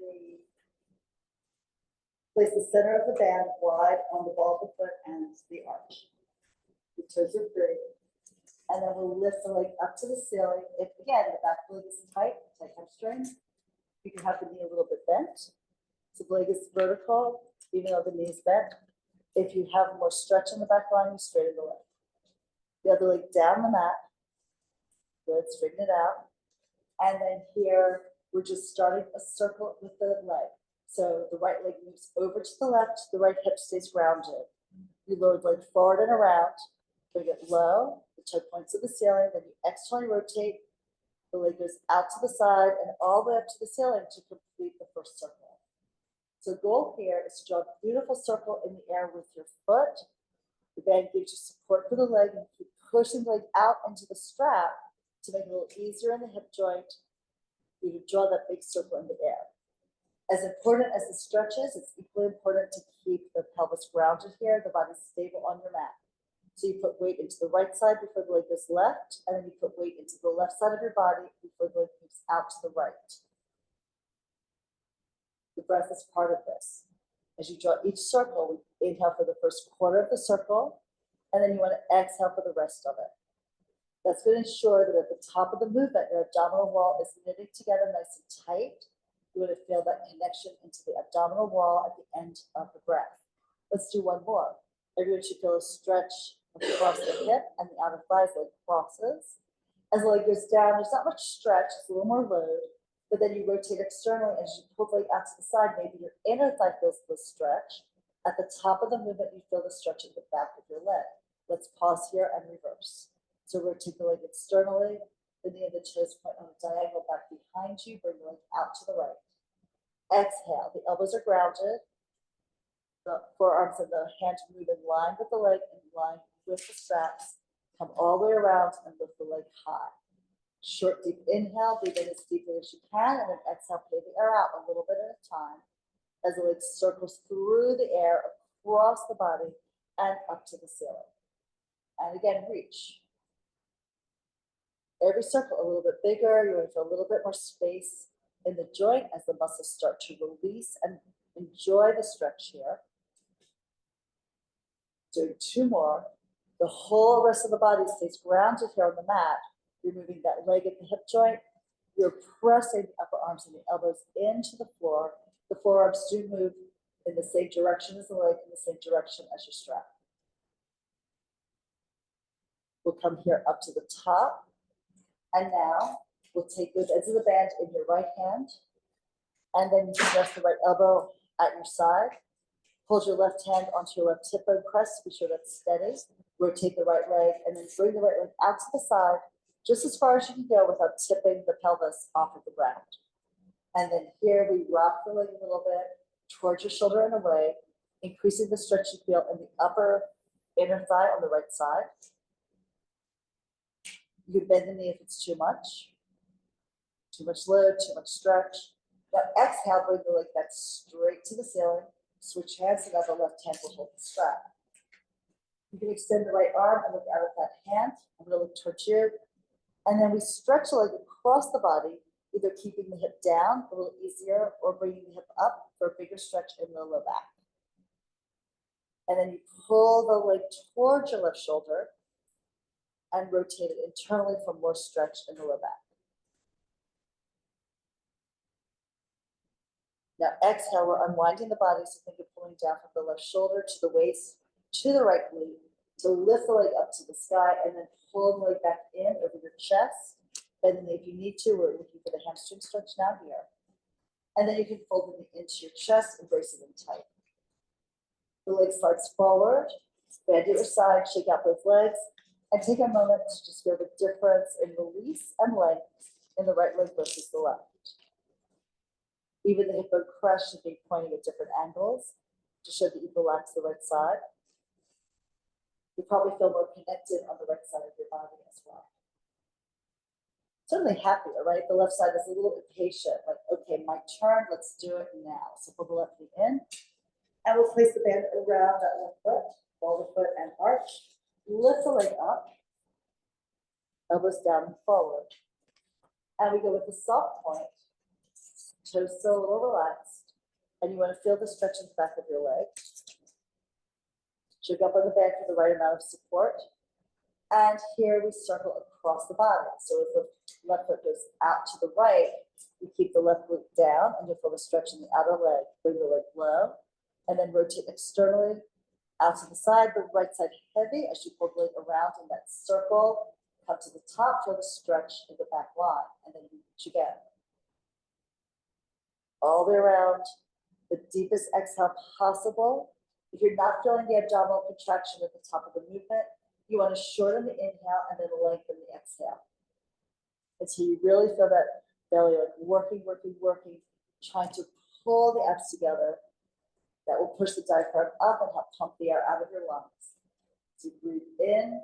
the center of the band wide on the ball of the foot and the arch. The toes are free. And then we'll lift the leg up to the ceiling. If, again, the back leg is tight hamstring, you can have the knee a little bit bent. So the leg is vertical, even though the knee is bent. If you have more stretch in the back line, you straighten the leg. The other leg down the mat. Good, straighten it out. And then here, we're just starting a circle with the leg. So the right leg moves over to the left, the right hip stays grounded. You lower the leg forward and around, bring it low, the toe points to the ceiling, then you externally rotate, the leg goes out to the side and all the way up to the ceiling to complete the first circle. So the goal here is to draw a beautiful circle in the air with your foot. The band gives you support for the leg, and keep pushing the leg out into the strap to make it a little easier in the hip joint. You can draw that big circle in the air. As important as the stretch is, it's equally important to keep the pelvis grounded here, the body stable on your mat. So you put weight into the right side before the leg goes left, and then you put weight into the left side of your body before the leg moves out to the right. The breath is part of this. As you draw each circle, we inhale for the first quarter of the circle, and then you want to exhale for the rest of it. That's going to ensure that at the top of the movement, your abdominal wall is knitting together nice and tight. You want to feel that connection into the abdominal wall at the end of the breath. Let's do one more. Everyone should feel a stretch across the hip and the outer thighs, leg crosses. As the leg goes down, there's not much stretch, it's a little more load, but then you rotate externally as you pull the leg out to the side. Maybe your inner thigh feels the stretch. At the top of the movement, you feel the stretch at the back of your leg. Let's pause here and reverse. So rotate the leg externally, the knee and the toes point on a diagonal back behind you, bring the leg out to the right. Exhale, the elbows are grounded, the forearms and the hand move in line with the leg, in line with the straps. Come all the way around and lift the leg high. Short, deep inhale, breathe in as deeply as you can, and then exhale, play the air out a little bit at a time as the leg circles through the air, across the body, and up to the ceiling. And again, reach. Every circle a little bit bigger. You want to feel a little bit more space in the joint as the muscles start to release, and enjoy the stretch here. Doing 2 more. The whole rest of the body stays grounded here on the mat. You're moving that leg at the hip joint. You're pressing the upper arms and the elbows into the floor. The forearms do move in the same direction as the leg, in the same direction as your strap. We'll come here up to the top. And now we'll take those ends of the band in your right hand. And then you can rest the right elbow at your side. Hold your left hand onto your left hip bone press to be sure that's steady. Rotate the right leg and then bring the right leg out to the side, just as far as you can go without tipping the pelvis off of the ground. And then here we rock the leg a little bit, towards your shoulder and away, increasing the stretch you feel in the upper inner thigh on the right side. You can bend the knee if it's too much load, too much stretch. Now exhale, bring the leg back straight to the ceiling. Switch hands so that the left hand will hold the strap. You can extend the right arm and look out of that hand. I'm going to look towards you. And then we stretch the leg across the body, either keeping the hip down a little easier or bringing the hip up for a bigger stretch in the low back. And then you pull the leg towards your left shoulder and rotate it internally for more stretch in the low back. Now exhale, we're unwinding the body, so think of pulling down from the left shoulder to the waist, to the right glute, to lift the leg up to the sky, and then pull the leg back in over your chest. Bend the knee if you need to. We're looking for the hamstring stretch now here. And then you can fold the knee into your chest and brace it in tight. The leg slides forward, bend at your side, shake out both legs, and take a moment to just feel the difference in release and length in the right leg versus the left. Even the hip bone crest should be pointing at different angles to show that you've relaxed the right side. You probably feel more connected on the right side of your body as well. Certainly happier, right? The left side is a little bit patient, like, okay, my turn, let's do it now. So pull the left knee in, and we'll place the band around that left foot, ball the foot and arch. Lift the leg up, elbows down and forward. And we go with the soft point, toes still a little relaxed, and you want to feel the stretch in the back of your leg. Shake up on the band for the right amount of support. And here we circle across the body. So as the left foot goes out to the right, you keep the left glute down and you'll feel the stretch in the outer leg. Bring the leg low and then rotate externally out to the side, the right side heavy as you pull the leg around in that circle. Come to the top, feel the stretch in the back line, and then you reach again. All the way around, the deepest exhale possible. If you're not feeling the abdominal contraction at the top of the movement, you want to shorten the inhale and then lengthen the exhale. Until you really feel that belly like working, trying to pull the abs together. That will push the diaphragm up and help pump the air out of your lungs. So you breathe in,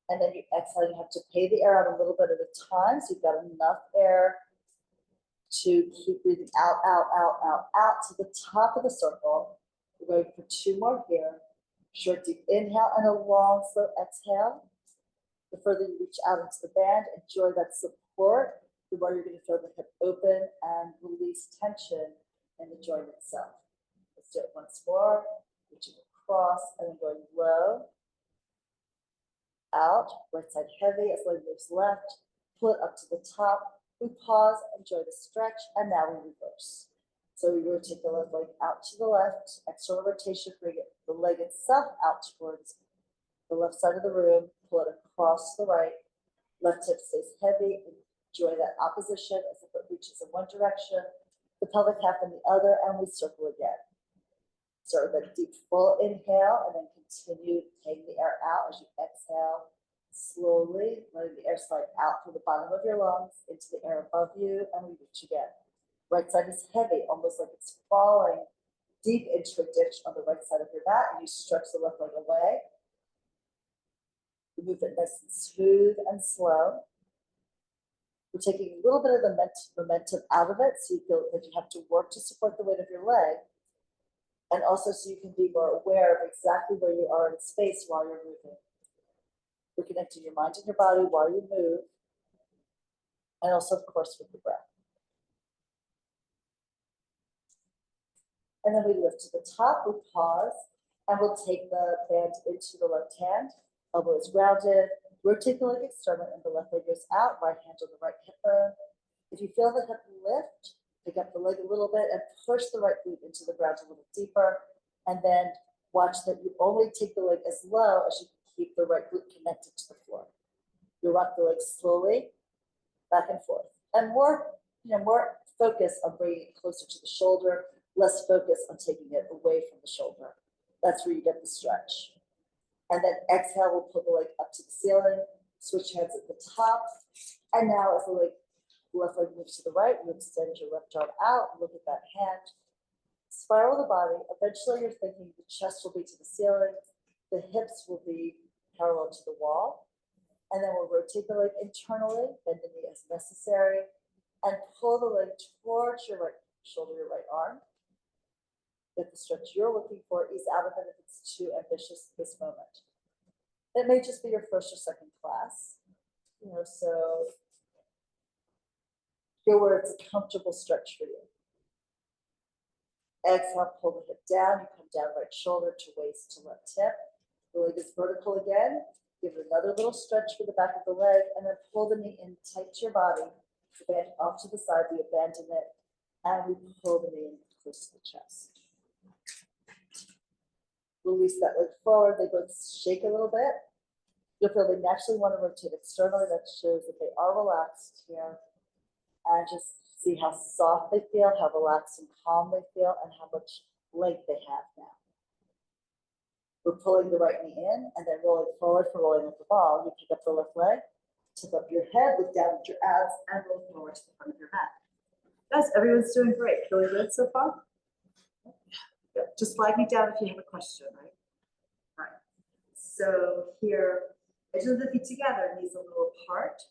and then you exhale. You have to pay the air out a little bit at a time, so you've got enough air to keep breathing out to the top of the circle. We're going for 2 more here. Short, deep inhale and a long, slow exhale. The further you reach out into the band, enjoy that support. The more you're going to feel the hip open and release tension in the joint itself. Let's do it once more. Reaching across and then going low. Out, right side heavy as the leg moves left. Pull it up to the top. We pause, enjoy the stretch, and now we reverse. So we rotate the left leg out to the left, external rotation, bring it, the leg itself out towards the left side of the room, pull it across the right, left hip stays heavy, enjoy that opposition as the foot reaches in one direction, the pelvic half in the other, and we circle again. Start with a deep full inhale, and then continue taking the air out as you exhale, slowly letting the air slide out through the bottom of your lungs into the air above you, and we reach again. Right side is heavy, almost like it's falling deep into a ditch on the right side of your mat, and you stretch the left leg away. You move it nice and smooth and slow. We're taking a little bit of the momentum out of it, so you feel that you have to work to support the weight of your leg, and also so you can be more aware of exactly where you are in space while you're moving. We're connecting your mind and your body while you move, and also, of course, with the breath. And then we lift to the top, we pause, and we'll take the band into the left hand. Elbow is rounded, rotate the leg externally, and the left leg goes out, right hand on the right hip bone. If you feel the hip lift, pick up the leg a little bit and push the right glute into the ground a little deeper. And then watch that you only take the leg as low as you can keep the right glute connected to the floor. You rock the leg slowly, back and forth. And more focus on bringing it closer to the shoulder, less focus on taking it away from the shoulder. That's where you get the stretch. And then exhale, we'll pull the leg up to the ceiling, switch hands at the top. And now as the left leg moves to the right, you extend your left arm out, look at that hand. Spiral the body. Eventually you're thinking the chest will be to the ceiling, the hips will be parallel to the wall, and then we'll rotate the leg internally, bend the knee as necessary, and pull the leg towards your right shoulder, your right arm. Get the stretch you're looking for, ease out of it if it's too ambitious at this moment. It may just be your first or second class, so go where it's a comfortable stretch for you. Exhale, pull the hip down, you come down right shoulder to waist to left hip. The leg is vertical again. Give it another little stretch for the back of the leg, and then pull the knee in tight to your body. Bend off to the side, we abandon it, and we pull the knee in close to the chest. Release that leg forward. They both shake a little bit. You'll feel they naturally want to rotate externally. That shows that they are relaxed here. And just see how soft they feel, how relaxed and calm they feel, and how much length they have now. We're pulling the right knee in and then rolling forward for rolling up the ball. You pick up the left leg, tip up your head, look down at your abs, and roll forward to the front of your mat. Guys, everyone's doing great. Feeling good so far? Good. Just flag me down if you have a question, right? All right. So here, edges of the feet together, knees a little apart.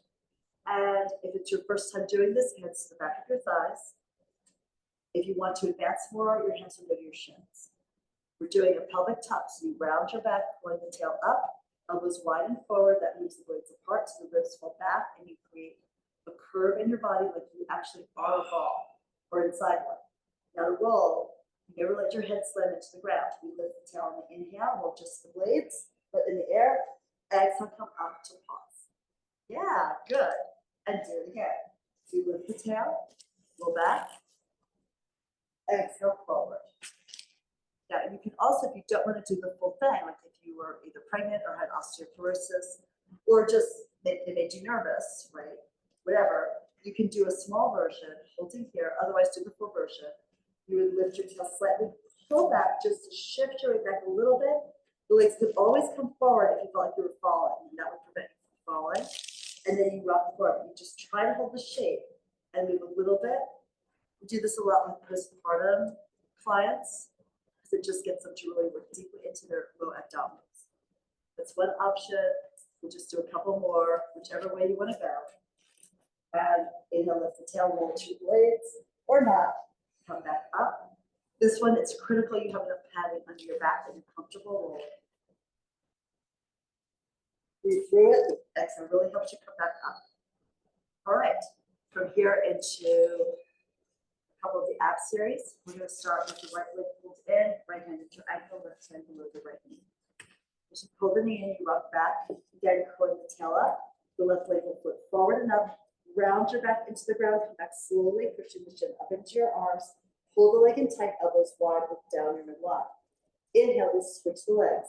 And if it's your first time doing this, hands to the back of your thighs. If you want to advance more, your hands will go to your shins. We're doing a pelvic tuck, so you round your back, pulling the tail up, elbows wide and forward. That moves the blades apart so the ribs fall back, and you create a curve in your body like you actually are a ball or inside one. Now to roll, you never let your head slam into the ground. You lift the tail on the inhale, roll just the blades, but in the air, exhale, come up to pause. Yeah, good. And do it again. So you lift the tail, roll back, exhale forward. Now, you can also, if you don't want to do the full thing, like if you were either pregnant or had osteoporosis, or just it made you nervous, right? Whatever, you can do a small version, holding here, otherwise do the full version. You would lift your tail slightly, pull back just to shift your weight back a little bit. The legs could always come forward if you felt like you were falling, and that would prevent you from falling. And then you rock forward. You just try to hold the shape and move a little bit. We do this a lot with postpartum clients. It just gets them to really work deeply into their low abdominals. That's one option. We'll just do a couple more, whichever way you want to go. And inhale, lift the tail, roll two blades, or not. Come back up. This one, it's critical you have enough padding under your back that you're comfortable rolling. Breathe through it. Exhale really helps you come back up. All right. From here into couple of the ab series. We're going to start with the right leg pulled in, right hand into your ankle, left hand below the right knee. As you pull the knee in, you rock back, again curling the tail up. The left leg will flip forward and up, round your back into the ground, come back slowly, pushing the chin up into your arms. Pull the leg in tight, elbows wide, look down your midline. Inhale, we switch the legs.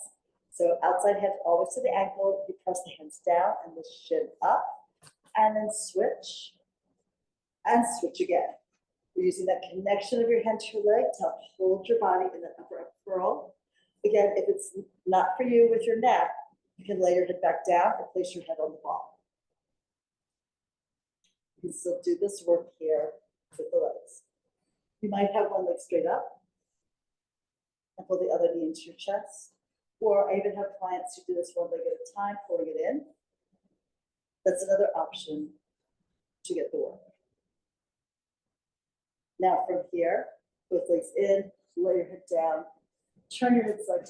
So outside hand always to the ankle, you press the hands down and the shin up, and then switch, and switch again. We're using that connection of your hand to your leg to help hold your body in that upper up curl. Again, if it's not for you with your neck, you can lay your head back down or place your head on the ball. You can still do this work here with the legs. You might have one leg straight up and pull the other knee into your chest. Or I even have clients who do this one leg at a time, pulling it in. That's another option to get the work. Now from here, both legs in, lay your head down, turn your head side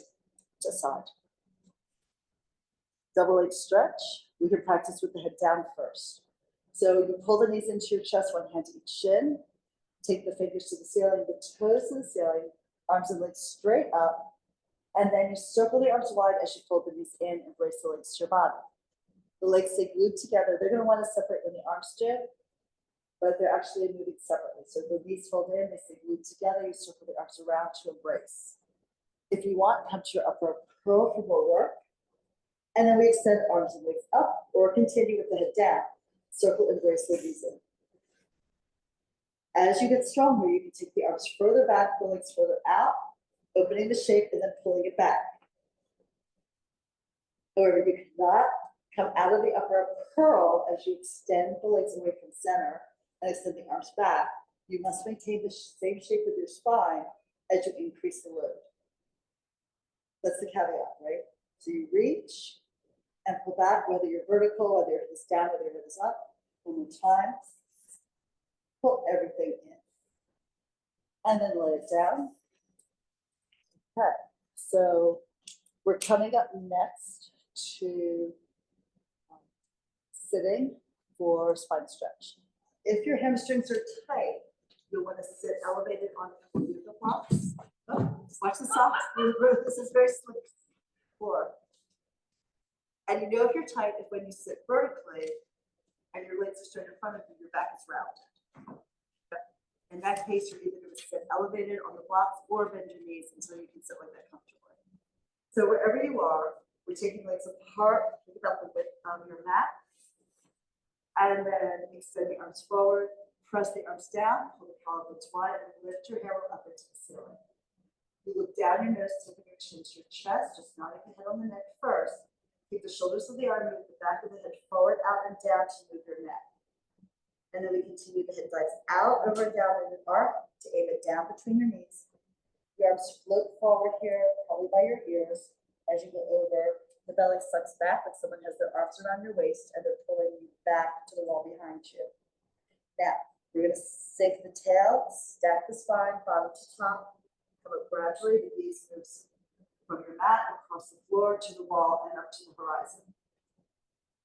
to side. Double H stretch. We can practice with the head down first. So you pull the knees into your chest, one hand to each shin. Take the fingers to the ceiling, the toes to the ceiling, arms and legs straight up. And then you circle the arms wide as you fold the knees in and brace the legs to your body. The legs stay glued together. They're going to want to separate when the arms do, but they're actually moving separately. So the knees fold in, they stay glued together, you circle the arms around to embrace. If you want, come to your upper curl for more work. And then we extend arms and legs up, or continue with the head down. Circle, embrace the knees in. As you get stronger, you can take the arms further back, the legs further out, opening the shape and then pulling it back. However, you cannot come out of the upper curl as you extend the legs away from center and extend the arms back. You must maintain the same shape of your spine as you increase the load. That's the caveat, right? So you reach and pull back, whether you're vertical, whether your hip is down, whether your hip is up. One more time. Pull everything in. And then lay it down. Okay, so we're coming up next to sitting for spine stretch. If your hamstrings are tight, you'll want to sit elevated on one of the blocks. Oh, watch the socks. This is very slick floor. And you know if you're tight if when you sit vertically and your legs are straight in front of you, your back is rounded. In that case, you're either going to sit elevated on the blocks or bend your knees until you can sit like that comfortably. So wherever you are, we're taking legs apart, pick up the width of your mat, and then extend the arms forward, press the arms down, pull the collarbones wide, and lift your hair up into the ceiling. You look down your nose, tipping your chin to your chest, just nodding the head on the neck first. Keep the shoulders of the arm, move the back of the head forward, out, and down to move your neck. And then we continue the head dives out, over and down in an arc to aim it down between your knees. Your arms float forward here, probably by your ears. As you go over, the belly sucks back like someone has their arms around your waist and they're pulling you back to the wall behind you. Now, we're going to sink the tail, stack the spine, bottom to top, come up gradually. The gaze moves from your mat across the floor to the wall and up to the horizon.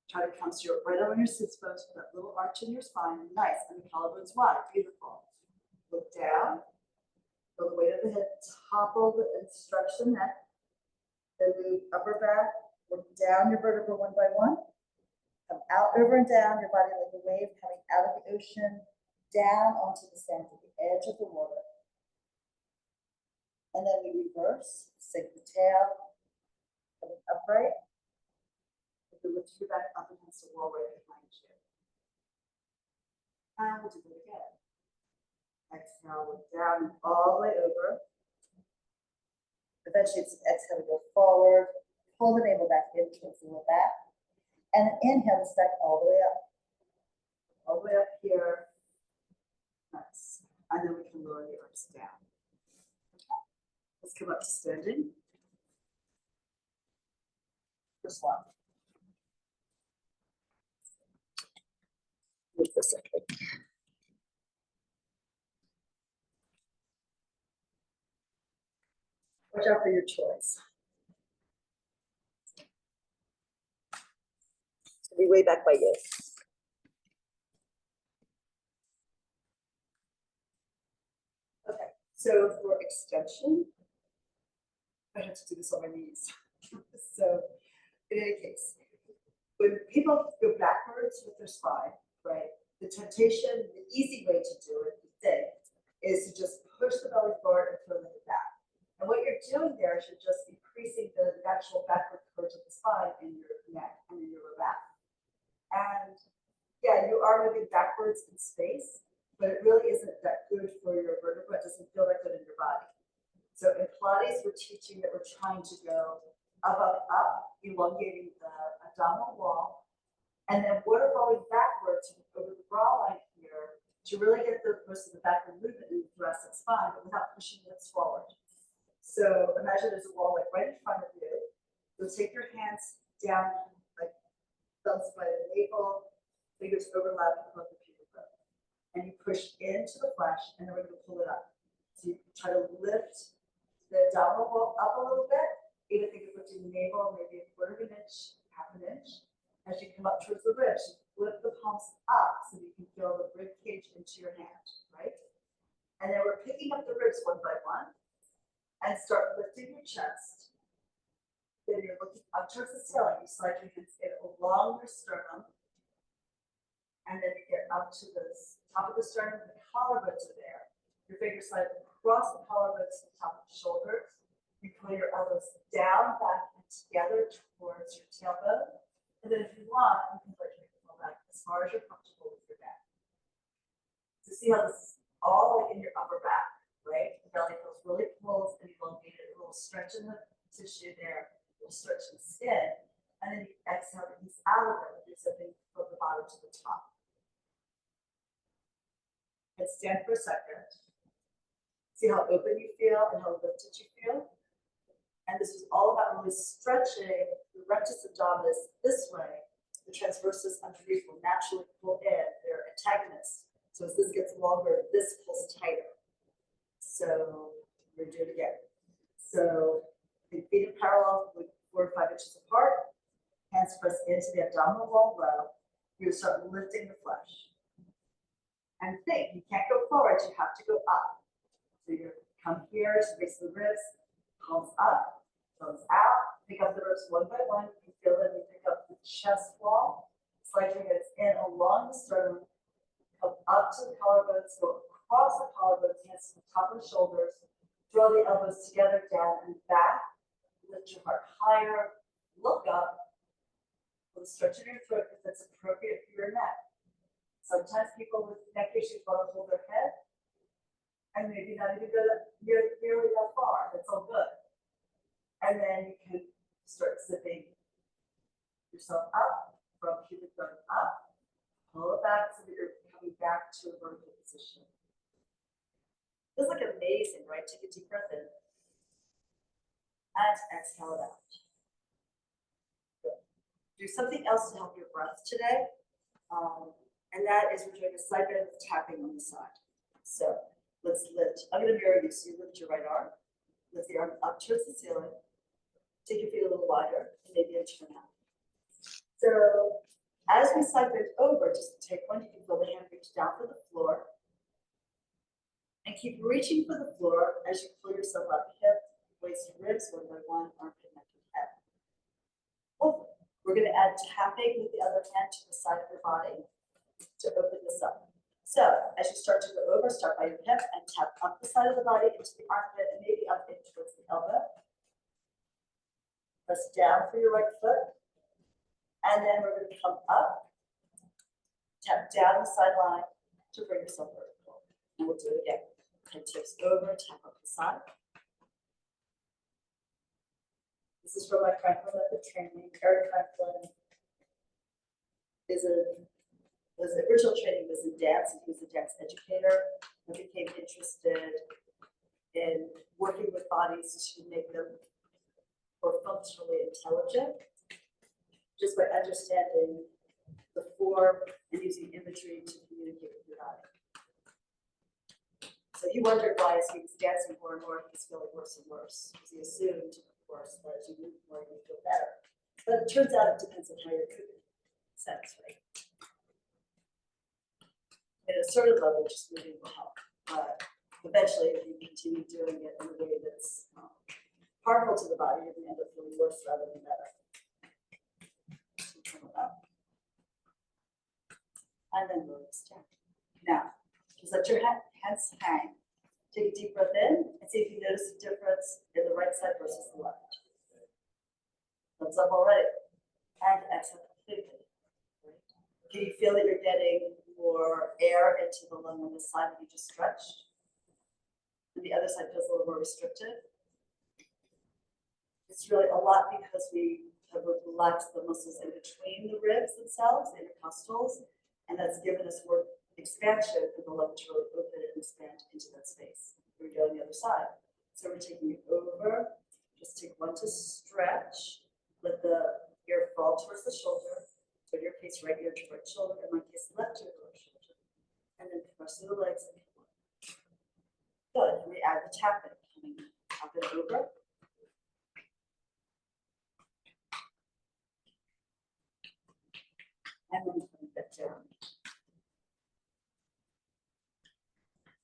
Try to come straight right on your sits bones with that little arch in your spine. Nice. And the collarbones wide. Beautiful. Look down. Feel the weight of the head topple and stretch the neck. Then move upper back. Look down your vertebra one by one. Come out, over and down your body like a wave coming out of the ocean, down onto the sand at the edge of the water. And then we reverse. Sink the tail. Coming upright. Lift your back up against the wall right behind you. And we'll do it again. Exhale, look down and all the way over. Eventually, it's exhale to go forward. Pull the navel back in towards the lower back. And then inhale to stack all the way up. All the way up here. Nice. And then we can lower the arms down. Okay. Let's come up to standing. First one. Wait for a second. Watch out for your choice. It's gonna be way back by you. Okay, so for extension, I have to do this on my knees. So in any case, when people go backwards with their spine, right, the temptation, the easy way to do it, the thing, is to just push the belly forward and throw the head back. And what you're doing there is you're just increasing the natural backward curve of the spine in your neck and in your lower back. And yeah, you are moving backwards in space, but it really isn't that good for your vertebra. It doesn't feel that good in your body. So in Pilates, we're teaching that we're trying to go up, up, up, elongating the abdominal wall, and then waterfalling backwards over the bra line here to really get the most of the backward movement in the thoracic spine, but without pushing the hips forward. So imagine there's a wall like right in front of you. You'll take your hands down, like thumbs by the navel, fingers overlap above the pubic bone, and you push into the flesh, and then we're going to pull it up. So you try to lift the abdominal wall up a little bit. Even think of lifting the navel, maybe a quarter of an inch, half an inch. As you come up towards the ribs, lift the palms up so you can feel the rib cage into your hand, right? And then we're picking up the ribs one by one and start lifting your chest. Then you're looking up towards the ceiling. You slide your hands in along your sternum. And then you get up to the top of the sternum, the collarbones are there. Your fingers slide across the collarbones to the top of the shoulders. You pull your elbows down, back, and together towards your tailbone. And then if you want, you can let your hips go back as far as you're comfortable with your back. So see how this is all like in your upper back, right? The belly feels really closed and elongated, a little stretch in the tissue there, a little stretch in the skin. And then you exhale to ease out of it, zipping from the bottom to the top. And stand for a second. See how open you feel and how lifted you feel? And this is all about really stretching the rectus abdominis this way. The transversus underneath will naturally pull in their antagonists. So as this gets longer, this pulls tighter. So we're going to do it again. So feet in parallel with 4 to 5 inches apart. Hands press into the abdominal wall low. You start lifting the flesh. And think, you can't go forward, you have to go up. So you come here to base the ribs, palms up, thumbs out. Pick up the ribs one by one. You can feel that you pick up the chest wall. Slide your hips in along the sternum. Come up to the collarbones, go across the collarbones, hands to the top of the shoulders. Draw the elbows together, down and back. Lift your heart higher. Look up. With a stretch in your throat if that's appropriate for your neck. Sometimes people with neck issues want to hold their head and maybe not even go nearly that far. That's all good. And then you can start zipping yourself up from pubic bone up. Pull it back so that you're coming back to a vertical position. Feels like amazing, right? Take a deep breath in. And exhale it out. Good. Do something else to help your breath today. And that is we're doing a side bend with tapping on the side. So let's lift. I'm going to mirror you. So you lift your right arm. Lift the arm up towards the ceiling. Take your feet a little wider and maybe turn out. So as we side bend over, just take one. You can feel the hand reach down for the floor. And keep reaching for the floor as you pull yourself up. Hip, waist, ribs, one by one, armpit, neck, and head. Over. We're going to add tapping with the other hand to the side of your body to open this up. So as you start to go over, start by your hip and tap up the side of the body into the armpit and maybe up in towards the elbow. Press down for your right foot. And then we're going to come up, tap down the sideline to bring yourself vertical. And we'll do it again. Head tips over, tap up the side. This is from my Franklin method training. Eric Franklin his original training was in dance, and he was a dance educator. And became interested in working with bodies to make them more functionally intelligent, just by understanding the form and using imagery to communicate with your body. So he wondered why, as he was dancing more and more, he was feeling worse and worse, because he assumed, of course, that as you move more, you feel better. But it turns out it depends on how you're moving. Sense, right? At a certain level, just moving will help. But eventually, if you continue doing it in a way that's harmful to the body, you're going to end up feeling worse rather than better. So turn it up. And then release down. Now, just let your hands hang. Take a deep breath in and see if you notice a difference in the right side versus the left. Thumbs up already. And exhale completely. Can you feel that you're getting more air into the lung on this side that you just stretched? And the other side feels a little more restricted. It's really a lot because we have relaxed the muscles in between the ribs themselves, the intercostals, and that's given us more expansion for the lung to really open and expand into that space. Here we go on the other side. So we're taking it over. Just take one to stretch. Let the ear fall towards the shoulder. So in your case, right ear to right shoulder. In my case, left ear to right shoulder. And then press through the legs and come on. Good. And we add the tapping. Coming up and over. And then coming back down.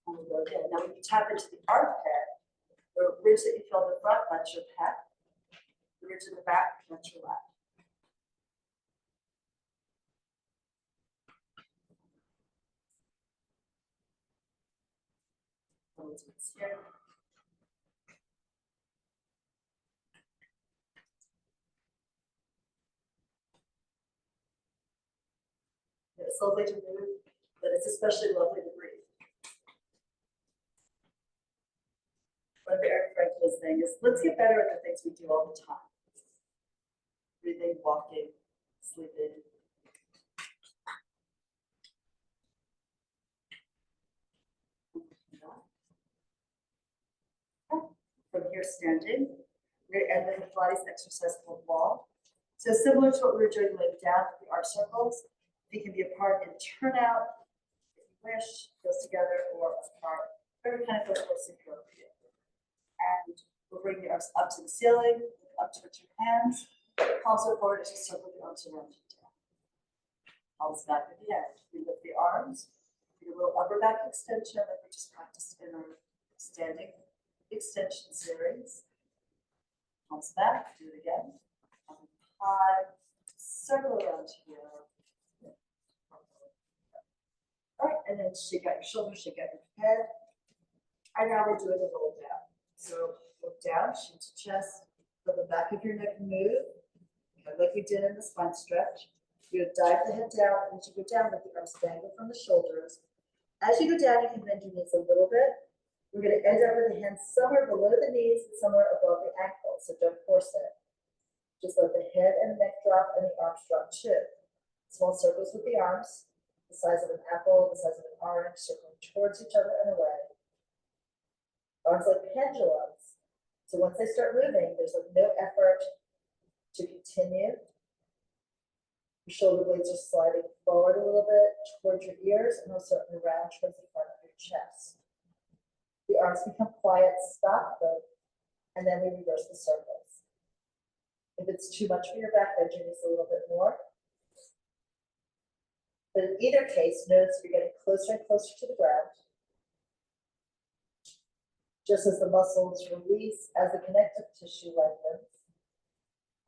And we go again. Now when you tap into the armpit, the ribs that you feel in the front, that's your pec. The ribs in the back, that's your left. Here. It's lovely to move, but it's especially lovely to breathe. One of Eric Franklin's thing is, let's get better at the things we do all the time. Breathing, walking, sleeping. are standing. We're going to end with a Pilates exercise called wall. So similar to what we were doing laying down with the arm circles, they can be apart and turn out if you wish, close together or apart. Very kind of go close and appropriate. And we'll bring the arms up to the ceiling, up towards your hands. Palms are forward as you circle the arms around you down. Palms back at the end. We lift the arms, do a little upper back extension like we just practiced in our standing extension series. Palms back, do it again. High, circle around here. All right, and then shake out your shoulders, shake out your head. And now we're doing a roll down. So look down, chin to chest, let the back of your neck move, like we did in the spine stretch. You're gonna dive the head down, and as you go down, let the arms dangle from the shoulders. As you go down, you can bend your knees a little bit. We're gonna end up with the hands somewhere below the knees and somewhere above the ankles, so don't force it. Just let the head and neck drop and the arms drop too. Small circles with the arms, the size of an apple, the size of an orange, circling towards each other and away. Arms like pendulums. So once they start moving, there's like no effort to continue. Your shoulder blades are sliding forward a little bit towards your ears and also around towards the front of your chest. The arms become quiet, stop them, and then we reverse the circles. If it's too much for your back, bend your knees a little bit more. But in either case, notice you're getting closer and closer to the ground. Just as the muscles release, as the connective tissue lengthens.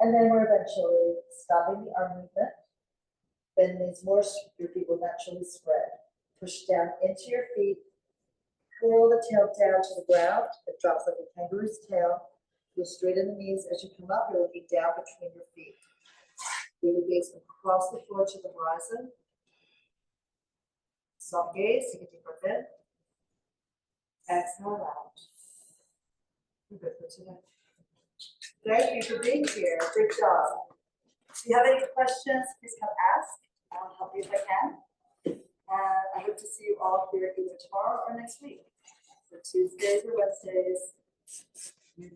And then we're eventually stopping the arm movement. Bend knees more, your feet will naturally spread. Push down into your feet. Curl the tail down to the ground. It drops like a kangaroo's tail. You'll straighten the knees as you come up. You're looking down between your feet. Bring your gaze across the floor to the horizon. Soft gaze, take a deep breath in. Exhale out. We're good for today. Thank you for being here. Good job. If you have any questions, please come ask. I'll help you if I can. And I hope to see you all here either tomorrow or next week. So Tuesdays or Wednesdays, you